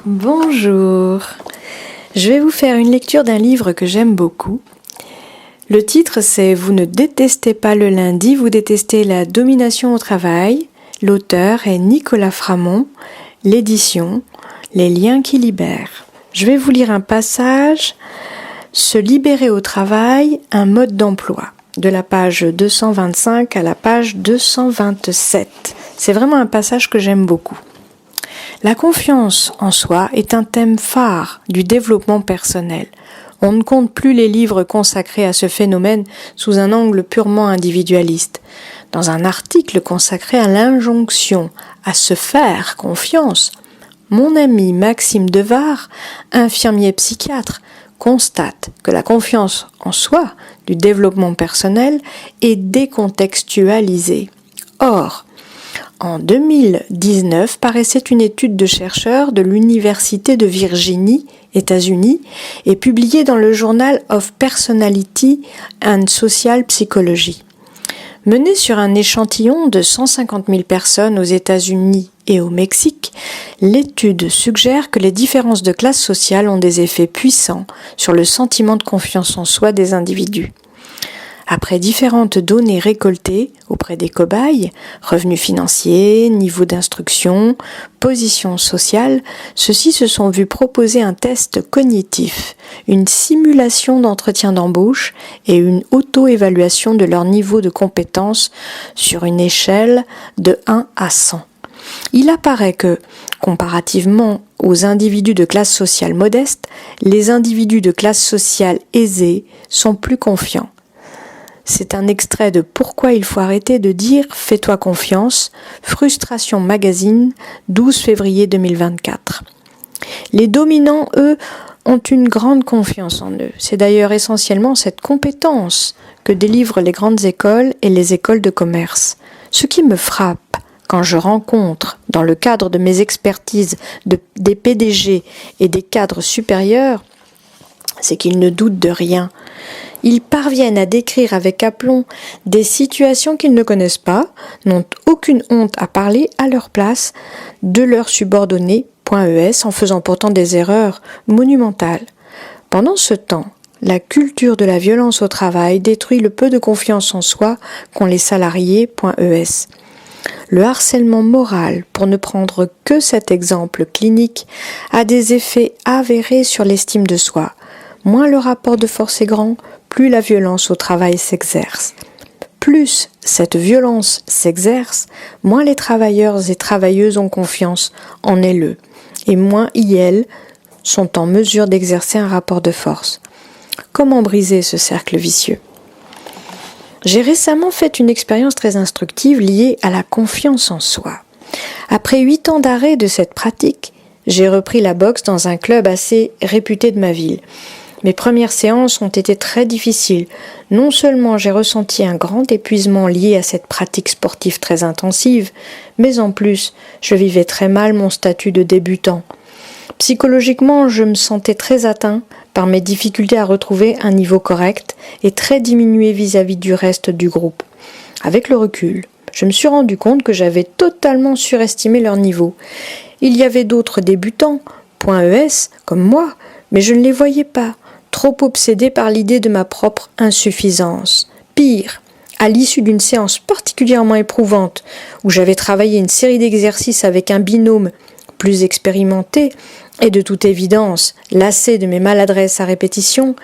Bonjour, je vais vous faire une lecture d'un livre que j'aime beaucoup. Le titre c'est « Vous ne détestez pas le lundi, vous détestez la domination au travail ». L'auteur est Nicolas Framont, l'édition « Les liens qui libèrent ». Je vais vous lire un passage « Se libérer au travail, un mode d'emploi » de la page 225 à la page 227. C'est vraiment un passage que j'aime beaucoup. La confiance en soi est un thème phare du développement personnel. On ne compte plus les livres consacrés à ce phénomène sous un angle purement individualiste. Dans un article consacré à l'injonction à se faire confiance, mon ami Maxime Devar, infirmier psychiatre, constate que la confiance en soi du développement personnel est décontextualisée. Or, en 2019 paraissait une étude de chercheurs de l'Université de Virginie, États-Unis, et publiée dans le Journal of Personality and Social Psychology. Menée sur un échantillon de 150 000 personnes aux États-Unis et au Mexique, l'étude suggère que les différences de classe sociale ont des effets puissants sur le sentiment de confiance en soi des individus. Après différentes données récoltées auprès des cobayes, revenus financiers, niveau d'instruction, position sociale, ceux-ci se sont vus proposer un test cognitif, une simulation d'entretien d'embauche et une auto-évaluation de leur niveau de compétence sur une échelle de 1 à 100. Il apparaît que, comparativement aux individus de classe sociale modeste, les individus de classe sociale aisée sont plus confiants. C'est un extrait de Pourquoi il faut arrêter de dire « Fais-toi confiance », Frustration Magazine, 12 février 2024. Les dominants, eux, ont une grande confiance en eux. C'est d'ailleurs essentiellement cette compétence que délivrent les grandes écoles et les écoles de commerce. Ce qui me frappe quand je rencontre, dans le cadre de mes expertises, des PDG et des cadres supérieurs, c'est qu'ils ne doutent de rien. Ils parviennent à décrire avec aplomb des situations qu'ils ne connaissent pas, n'ont aucune honte à parler à leur place de leurs subordonnés, .es, en faisant pourtant des erreurs monumentales. Pendant ce temps, la culture de la violence au travail détruit le peu de confiance en soi qu'ont les salariés, .es. Le harcèlement moral, pour ne prendre que cet exemple clinique, a des effets avérés sur l'estime de soi. Moins le rapport de force est grand, plus la violence au travail s'exerce. Plus cette violence s'exerce, moins les travailleurs et travailleuses ont confiance en elles, et moins elles sont en mesure d'exercer un rapport de force. Comment briser ce cercle vicieux ? J'ai récemment fait une expérience très instructive liée à la confiance en soi. Après 8 ans d'arrêt de cette pratique, j'ai repris la boxe dans un club assez réputé de ma ville. Mes premières séances ont été très difficiles. Non seulement j'ai ressenti un grand épuisement lié à cette pratique sportive très intensive, mais en plus, je vivais très mal mon statut de débutant. Psychologiquement, je me sentais très atteint par mes difficultés à retrouver un niveau correct et très diminué vis-à-vis du reste du groupe. Avec le recul, je me suis rendu compte que j'avais totalement surestimé leur niveau. Il y avait d'autres débutants, .es, comme moi, mais je ne les voyais pas. Trop obsédé par l'idée de ma propre insuffisance. Pire, à l'issue d'une séance particulièrement éprouvante, où j'avais travaillé une série d'exercices avec un binôme plus expérimenté, et de toute évidence, lassé de mes maladresses à répétition,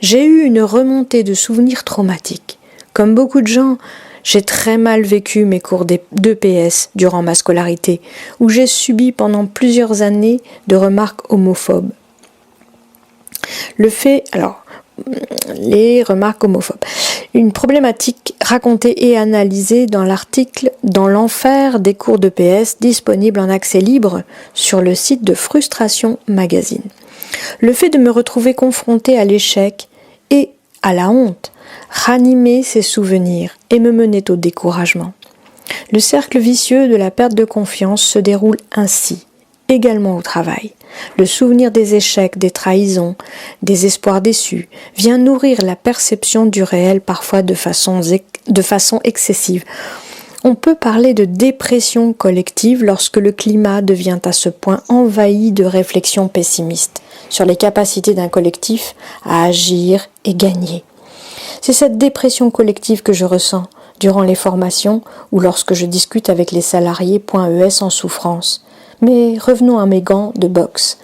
j'ai eu une remontée de souvenirs traumatiques. Comme beaucoup de gens, j'ai très mal vécu mes cours d'EPS durant ma scolarité, où j'ai subi pendant plusieurs années de remarques homophobes. Les remarques homophobes. Une problématique racontée et analysée dans l'article « Dans l'enfer des cours de PS » disponible en accès libre sur le site de Frustration Magazine. Le fait de me retrouver confrontée à l'échec et à la honte ranimait ces souvenirs et me menait au découragement. Le cercle vicieux de la perte de confiance se déroule ainsi, également au travail. Le souvenir des échecs, des trahisons, des espoirs déçus vient nourrir la perception du réel parfois de façon excessive. On peut parler de dépression collective lorsque le climat devient à ce point envahi de réflexions pessimistes sur les capacités d'un collectif à agir et gagner. C'est cette dépression collective que je ressens durant les formations ou lorsque je discute avec les salariés .ES en souffrance. Mais revenons à mes gants de boxe.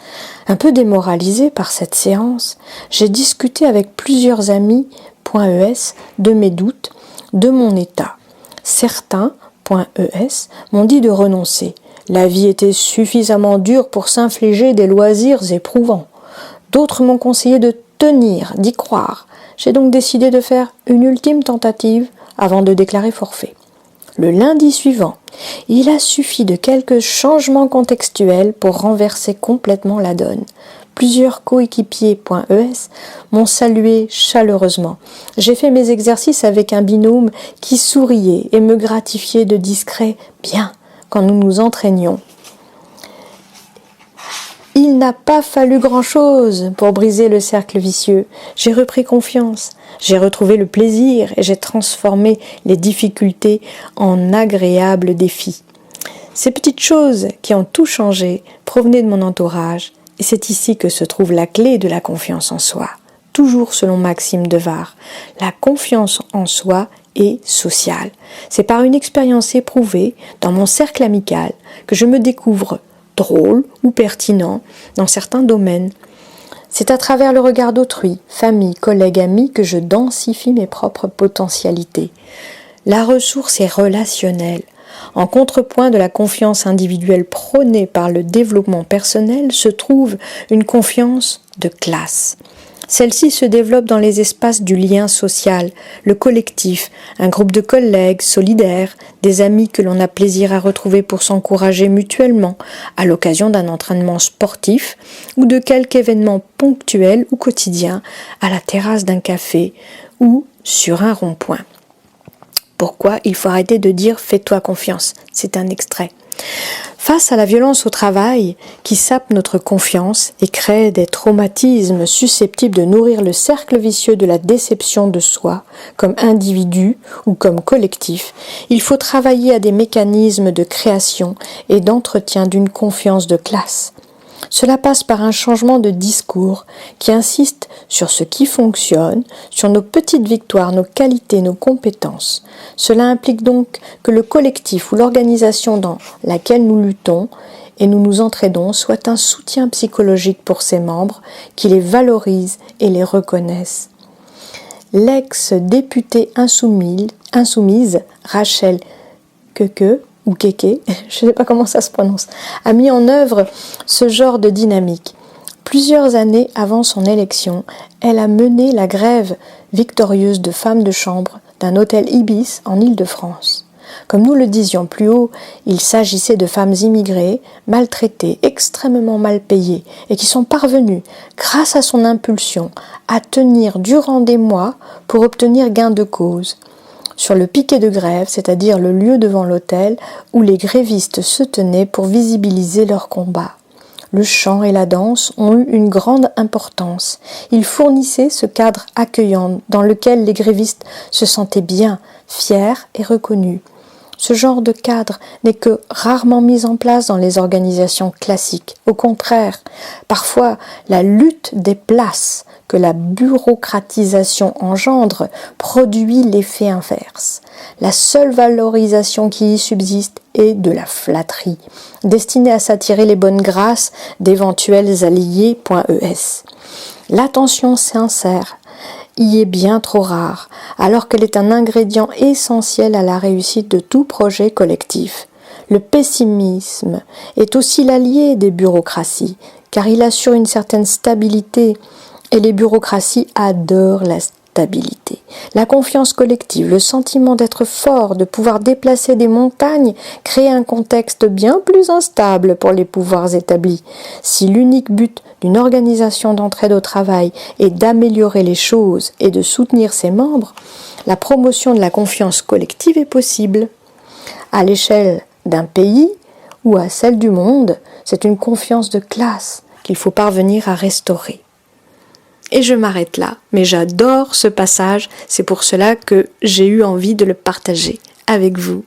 Un peu démoralisé par cette séance, j'ai discuté avec plusieurs amis .ES de mes doutes, de mon état. Certains .ES m'ont dit de renoncer. La vie était suffisamment dure pour s'infliger des loisirs éprouvants. D'autres m'ont conseillé de tenir, d'y croire. J'ai donc décidé de faire une ultime tentative avant de déclarer forfait. Le lundi suivant, il a suffi de quelques changements contextuels pour renverser complètement la donne. Plusieurs coéquipiers .ES m'ont salué chaleureusement. J'ai fait mes exercices avec un binôme qui souriait et me gratifiait de discret « bien » quand nous nous entraînions. Il n'a pas fallu grand-chose pour briser le cercle vicieux. J'ai repris confiance, j'ai retrouvé le plaisir et j'ai transformé les difficultés en agréables défis. Ces petites choses qui ont tout changé provenaient de mon entourage et c'est ici que se trouve la clé de la confiance en soi. Toujours selon Maxime Devar, la confiance en soi est sociale. C'est par une expérience éprouvée dans mon cercle amical que je me découvre drôle ou pertinent dans certains domaines. C'est à travers le regard d'autrui, famille, collègues, amis que je densifie mes propres potentialités. La ressource est relationnelle. En contrepoint de la confiance individuelle prônée par le développement personnel se trouve une confiance de classe. Celle-ci se développe dans les espaces du lien social, le collectif, un groupe de collègues solidaires, des amis que l'on a plaisir à retrouver pour s'encourager mutuellement à l'occasion d'un entraînement sportif ou de quelque événement ponctuel ou quotidien à la terrasse d'un café ou sur un rond-point. Pourquoi il faut arrêter de dire « fais-toi confiance », c'est un extrait. Face à la violence au travail qui sape notre confiance et crée des traumatismes susceptibles de nourrir le cercle vicieux de la déception de soi, comme individu ou comme collectif, il faut travailler à des mécanismes de création et d'entretien d'une confiance de classe. Cela passe par un changement de discours qui insiste sur ce qui fonctionne, sur nos petites victoires, nos qualités, nos compétences. Cela implique donc que le collectif ou l'organisation dans laquelle nous luttons et nous nous entraidons soit un soutien psychologique pour ses membres qui les valorisent et les reconnaissent. L'ex-députée insoumise Rachel Keke, ou Keke, je ne sais pas comment ça se prononce, a mis en œuvre ce genre de dynamique. Plusieurs années avant son élection, elle a mené la grève victorieuse de femmes de chambre d'un hôtel Ibis en Île-de-France. Comme nous le disions plus haut, il s'agissait de femmes immigrées, maltraitées, extrêmement mal payées et qui sont parvenues, grâce à son impulsion, à tenir durant des mois pour obtenir gain de cause. Sur le piquet de grève, c'est-à-dire le lieu devant l'hôtel où les grévistes se tenaient pour visibiliser leur combat. Le chant et la danse ont eu une grande importance. Ils fournissaient ce cadre accueillant dans lequel les grévistes se sentaient bien, fiers et reconnus. Ce genre de cadre n'est que rarement mis en place dans les organisations classiques. Au contraire, parfois la lutte des places que la bureaucratisation engendre produit l'effet inverse. La seule valorisation qui y subsiste est de la flatterie, destinée à s'attirer les bonnes grâces d'éventuels alliés .ES. L'attention sincère y est bien trop rare, alors qu'elle est un ingrédient essentiel à la réussite de tout projet collectif. Le pessimisme est aussi l'allié des bureaucraties, car il assure une certaine stabilité, et les bureaucraties adorent la stabilité. La confiance collective, le sentiment d'être fort, de pouvoir déplacer des montagnes, crée un contexte bien plus instable pour les pouvoirs établis. Si l'unique but d'une organisation d'entraide au travail est d'améliorer les choses et de soutenir ses membres, la promotion de la confiance collective est possible. À l'échelle d'un pays ou à celle du monde, c'est une confiance de classe qu'il faut parvenir à restaurer. Et je m'arrête là, mais j'adore ce passage, c'est pour cela que j'ai eu envie de le partager avec vous.